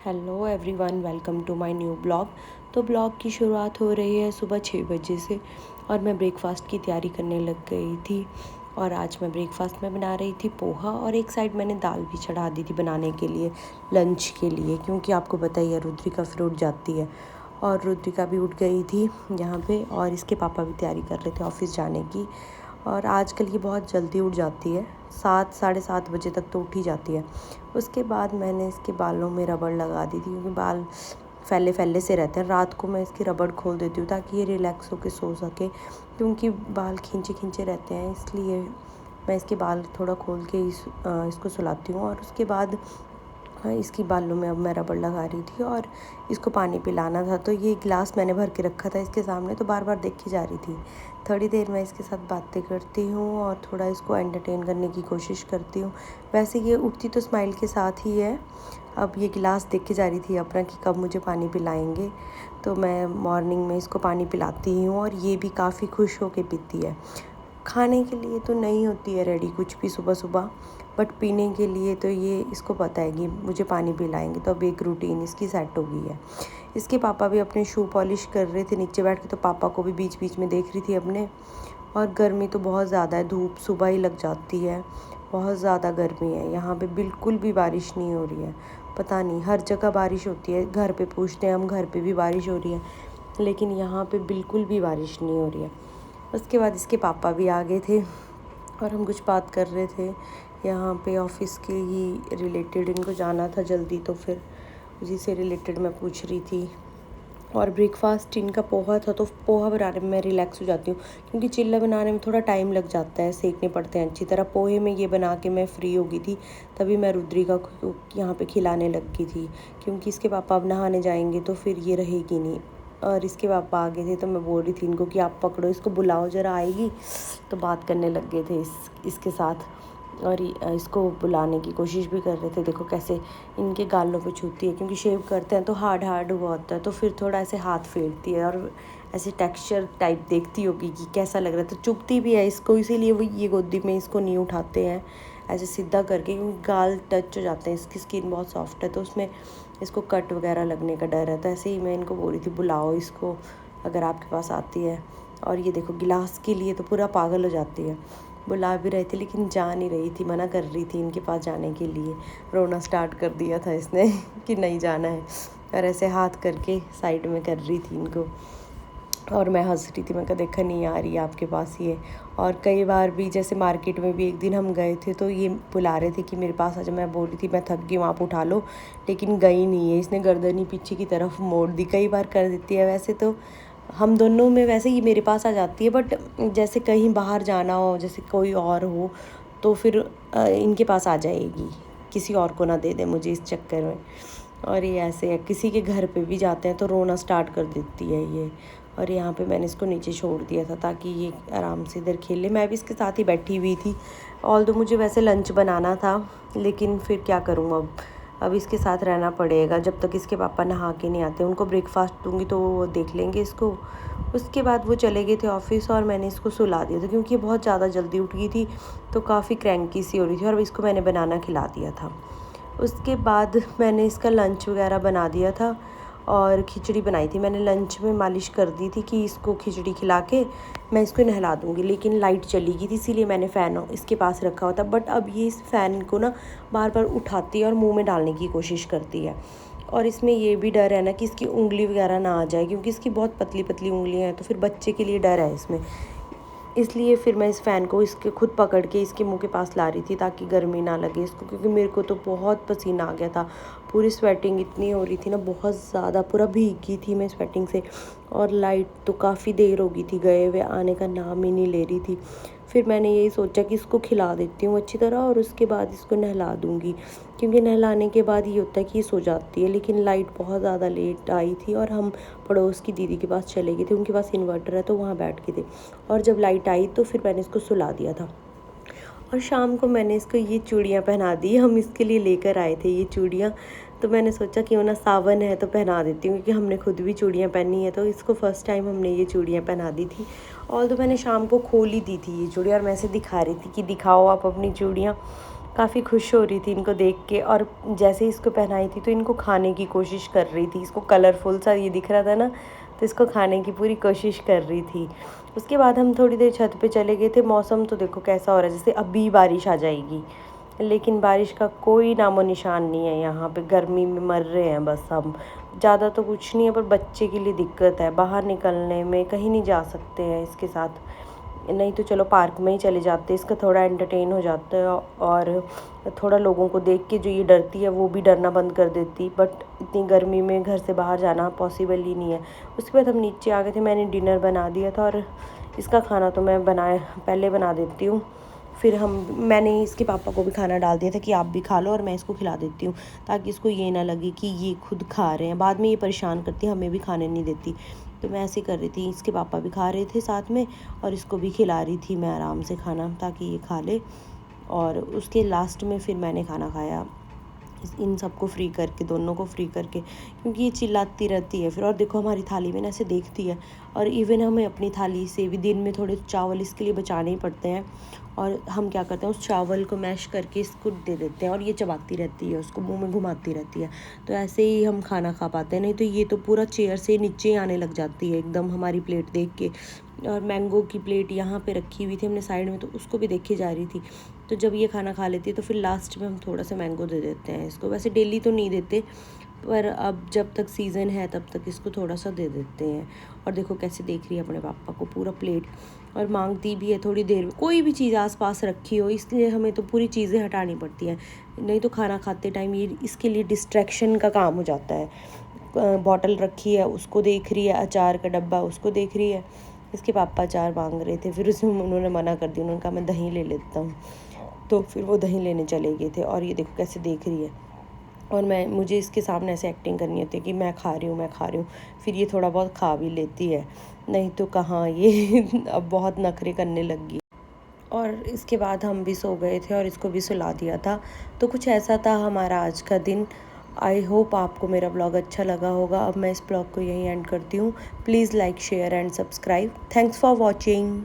Hello everyone, welcome to my new blog. तो blog की शुरुआत हो रही है सुबह 6 बजे से और मैं ब्रेकफास्ट की तैयारी करने लग गई थी। और आज मैं ब्रेकफास्ट में बना रही थी पोहा और एक साइड मैंने दाल भी चढ़ा दी थी बनाने के लिए लंच के लिए, क्योंकि आपको पता ही है रुद्रिका फिर उठ जाती है। और रुद्रिका भी उठ गई थी यहाँ पे और इसके पापा भी तैयारी कर रहे थे ऑफिस जाने की। और आजकल ये बहुत जल्दी उठ जाती है, 7 साढ़े 7 बजे तक तो उठ ही जाती है। उसके बाद मैंने इसके बालों में रबड़ लगा दी थी, क्योंकि बाल फैले फैले से रहते हैं। रात को मैं इसकी रबड़ खोल देती हूँ ताकि ये रिलैक्स होकर सो सके, क्योंकि बाल खींचे खींचे रहते हैं, इसलिए मैं इसके बाल थोड़ा खोल के इसको सुलाती हूँ। और उसके बाद इसकी बालों में अब मैं रबड़ लगा रही थी और इसको पानी पिलाना था। तो ये गिलास मैंने भर के रखा था इसके सामने, तो बार बार देखी जा रही थी। थोड़ी देर मैं इसके साथ बातें करती हूँ और थोड़ा इसको एंटरटेन करने की कोशिश करती हूँ। वैसे ये उठती तो स्माइल के साथ ही है। अब ये गिलास देख के जा रही थी अपना कि कब मुझे पानी पिलाएंगे, तो मैं मॉर्निंग में इसको पानी पिलाती ही हूँ और ये भी काफ़ी खुश होकर पीती है। खाने के लिए तो नहीं होती है रेडी कुछ भी सुबह सुबह, बट पीने के लिए तो ये इसको पता है कि मुझे पानी पिलाएंगे, तो अब एक रूटीन इसकी सेट हो गई है। इसके पापा भी अपने शू पॉलिश कर रहे थे नीचे बैठ के, तो पापा को भी बीच बीच में देख रही थी अपने। और गर्मी तो बहुत ज़्यादा है, धूप सुबह ही लग जाती है, बहुत ज़्यादा गर्मी है यहाँ पे। बिल्कुल भी बारिश नहीं हो रही है, पता नहीं, हर जगह बारिश होती है, घर पे पूछते हैं हम, घर पे भी बारिश हो रही है, लेकिन यहाँ पे बिल्कुल भी बारिश नहीं हो रही है। उसके बाद इसके पापा भी आ गए थे और हम कुछ बात कर रहे थे यहाँ पे ऑफिस के ही रिलेटेड। इनको जाना था जल्दी, तो फिर उसी से रिलेटेड मैं पूछ रही थी। और ब्रेकफास्ट इनका पोहा था, तो पोहा बनाने में मैं रिलैक्स हो जाती हूँ, क्योंकि चिल्ला बनाने में थोड़ा टाइम लग जाता है, सेकने पड़ते हैं अच्छी तरह। पोहे में ये बना के मैं फ्री हो गई थी, तभी मैं रुद्रिका को यहाँ पे खिलाने लग गई थी, क्योंकि इसके पापा अब नहाने जाएंगे तो फिर ये रहेगी नहीं। और इसके पापा आ गए थे, तो मैं बोल रही थी इनको कि आप पकड़ो इसको, बुलाओ ज़रा, आएगी। तो बात करने लग गए थे इसके साथ और इसको बुलाने की कोशिश भी कर रहे थे। देखो कैसे इनके गालों पे छूती है, क्योंकि शेव करते हैं तो हार्ड हार्ड हुआ होता है, तो फिर थोड़ा ऐसे हाथ फेरती है और ऐसे टेक्सचर टाइप देखती होगी कि कैसा लग रहा है, तो चुभती भी है इसको। इसीलिए वो ये गोदी में इसको नहीं उठाते हैं ऐसे सीधा करके, क्योंकि गाल टच हो जाते हैं, इसकी स्किन बहुत सॉफ्ट है, तो उसमें इसको कट वगैरह लगने का डर है। तो ऐसे ही मैं इनको बोल रही थी बुलाओ इसको अगर आपके पास आती है। और ये देखो गिलास के लिए तो पूरा पागल हो जाती है। बुला भी रहे थे लेकिन जा नहीं रही थी, मना कर रही थी इनके पास जाने के लिए। रोना स्टार्ट कर दिया था इसने कि नहीं जाना है, और ऐसे हाथ करके साइड में कर रही थी इनको। और मैं हंस रही थी, मैं कहा देखा नहीं आ रही आपके पास ये। और कई बार भी जैसे मार्केट में भी एक दिन हम गए थे, तो ये बुला रहे थे कि मेरे पास आ जाओ। मैं बोल रही थी मैं थक गई हूँ, आप उठा लो, लेकिन गई नहीं है। इसने गर्दनी पीछे की तरफ मोड़ दी, कई बार कर देती है। वैसे तो हम दोनों में वैसे ही मेरे पास आ जाती है, बट जैसे कहीं बाहर जाना हो, जैसे कोई और हो, तो फिर इनके पास आ जाएगी, किसी और को ना दे दे मुझे इस चक्कर में। और ये ऐसे है, किसी के घर पे भी जाते हैं तो रोना स्टार्ट कर देती है ये। और यहाँ पे मैंने इसको नीचे छोड़ दिया था ताकि ये आराम से इधर खेले। मैं भी इसके साथ ही बैठी हुई थी, ऑल्दो मुझे वैसे लंच बनाना था, लेकिन फिर क्या करूँ, अब इसके साथ रहना पड़ेगा जब तक इसके पापा नहा के नहीं आते। उनको ब्रेकफास्ट दूंगी तो वो देख लेंगे इसको। उसके बाद वो चले गए थे ऑफिस और मैंने इसको सुला दिया था, क्योंकि ये बहुत ज़्यादा जल्दी उठ गई थी, तो काफ़ी क्रैंकी सी हो रही थी, और इसको मैंने बनाना खिला दिया था। उसके बाद मैंने इसका लंच वगैरह बना दिया था और खिचड़ी बनाई थी। मैंने लंच में मालिश कर दी थी कि इसको खिचड़ी खिला के मैं इसको नहला दूँगी, लेकिन लाइट चली गई थी, इसीलिए मैंने फ़ैन इसके पास रखा हुआ था। बट अब ये इस फ़ैन को ना बार बार उठाती है और मुंह में डालने की कोशिश करती है। और इसमें ये भी डर है ना कि इसकी उंगली वगैरह ना आ जाए, क्योंकि इसकी बहुत पतली पतली उंगलियाँ हैं, तो फिर बच्चे के लिए डर है इसमें। इसलिए फिर मैं इस फ़ैन को इसके खुद पकड़ के इसके मुंह के पास ला रही थी ताकि गर्मी ना लगे इसको, क्योंकि मेरे को तो बहुत पसीना आ गया था। पूरी स्वेटिंग इतनी हो रही थी ना, बहुत ज़्यादा, पूरा भीगी थी मैं स्वेटिंग से। और लाइट तो काफ़ी देर हो गई थी गए हुए, आने का नाम ही नहीं ले रही थी। फिर मैंने यही सोचा कि इसको खिला देती हूँ अच्छी तरह और उसके बाद इसको नहला दूँगी, क्योंकि नहलाने के बाद ये होता है कि ये सो जाती है। लेकिन लाइट बहुत ज़्यादा लेट आई थी और हम पड़ोस की दीदी के पास चले गए थे, उनके पास इन्वर्टर है, तो वहाँ बैठ गए थे। और जब लाइट आई तो फिर मैंने इसको सुला दिया था। और शाम को मैंने इसको ये चूड़ियाँ पहना दी। हम इसके लिए लेकर आए थे ये चूड़ियाँ, तो मैंने सोचा क्यों ना सावन है तो पहना देती हूँ, क्योंकि हमने खुद भी चूड़ियाँ पहनी है, तो इसको फर्स्ट टाइम हमने ये चूड़ियाँ पहना दी थी। और तो मैंने शाम को खोल ही दी थी ये चूड़ियाँ, और मैं ऐसे दिखा रही थी कि दिखाओ आप अपनी चूड़ियाँ। काफ़ी खुश हो रही थी इनको देख के, और जैसे ही इसको पहनाई थी तो इनको खाने की कोशिश कर रही थी। इसको कलरफुल सा ये दिख रहा था ना, तो इसको खाने की पूरी कोशिश कर रही थी। उसके बाद हम थोड़ी देर छत पे चले गए थे। मौसम तो देखो कैसा हो रहा है, जैसे अभी बारिश आ जाएगी, लेकिन बारिश का कोई नामो निशान नहीं है। यहाँ पे गर्मी में मर रहे हैं बस हम। ज़्यादा तो कुछ नहीं है, पर बच्चे के लिए दिक्कत है, बाहर निकलने में कहीं नहीं जा सकते हैं इसके साथ। नहीं तो चलो पार्क में ही चले जाते, इसका थोड़ा एंटरटेन हो जाता है, और थोड़ा लोगों को देख के जो ये डरती है वो भी डरना बंद कर देती। बट इतनी गर्मी में घर से बाहर जाना पॉसिबल ही नहीं है। उसके बाद हम नीचे आ गए थे, मैंने डिनर बना दिया था, और इसका खाना तो मैं पहले बना देती हूँ। फिर मैंने इसके पापा को भी खाना डाल दिया था कि आप भी खा लो और मैं इसको खिला देती हूँ, ताकि इसको ये ना लगे कि ये खुद खा रहे हैं। बाद में ये परेशान करती है, हमें भी खाने नहीं देती। तो मैं ऐसे कर रही थी, इसके पापा भी खा रहे थे साथ में, और इसको भी खिला रही थी मैं आराम से खाना, ताकि ये खा ले। और उसके लास्ट में फिर मैंने खाना खाया, इन सबको फ्री करके, दोनों को फ्री करके, क्योंकि ये चिल्लाती रहती है फिर। और देखो हमारी थाली में ना ऐसे देखती है, और इवन हमें अपनी थाली से भी दिन में थोड़े चावल इसके लिए बचाने ही पड़ते हैं, और हम क्या करते हैं उस चावल को मैश करके इसको दे देते हैं, और ये चबाती रहती है, उसको मुंह में घुमाती रहती है। तो ऐसे ही हम खाना खा पाते हैं, नहीं तो ये तो पूरा चेयर से नीचे आने लग जाती है एकदम हमारी प्लेट देख के। और मैंगो की प्लेट यहाँ पे रखी हुई थी हमने साइड में, तो उसको भी देखे जा रही थी। तो जब ये खाना खा लेती है तो फिर लास्ट में हम थोड़ा सा मैंगो दे देते हैं इसको। वैसे डेली तो नहीं देते, पर अब जब तक सीज़न है तब तक इसको थोड़ा सा दे देते हैं। और देखो कैसे देख रही है अपने पापा को पूरा प्लेट, और मांगती भी है थोड़ी देर में। कोई भी चीज़ आसपास रखी हो, इसलिए हमें तो पूरी चीज़ें हटानी पड़ती हैं, नहीं तो खाना खाते टाइम ये इसके लिए डिस्ट्रैक्शन का काम हो जाता है। बॉटल रखी है उसको देख रही है, अचार का डब्बा उसको देख रही है। इसके पापा अचार मांग रहे थे, फिर उसमें उन्होंने मना कर दिया, उन्होंने कहा मैं दही ले लेता हूँ। तो फिर वो दही लेने चले गए थे, और ये देखो कैसे देख रही है। और मुझे इसके सामने ऐसे एक्टिंग करनी होती है कि मैं खा रही हूँ, मैं खा रही हूँ। फिर ये थोड़ा बहुत खा भी लेती है, नहीं तो कहाँ ये अब बहुत नखरे करने लगी। और इसके बाद हम भी सो गए थे और इसको भी सुला दिया था। तो कुछ ऐसा था हमारा आज का दिन। आई होप आपको मेरा ब्लॉग अच्छा लगा होगा। अब मैं इस ब्लॉग को यहीं एंड करती हूँ। Please like, share and subscribe. Thanks for watching.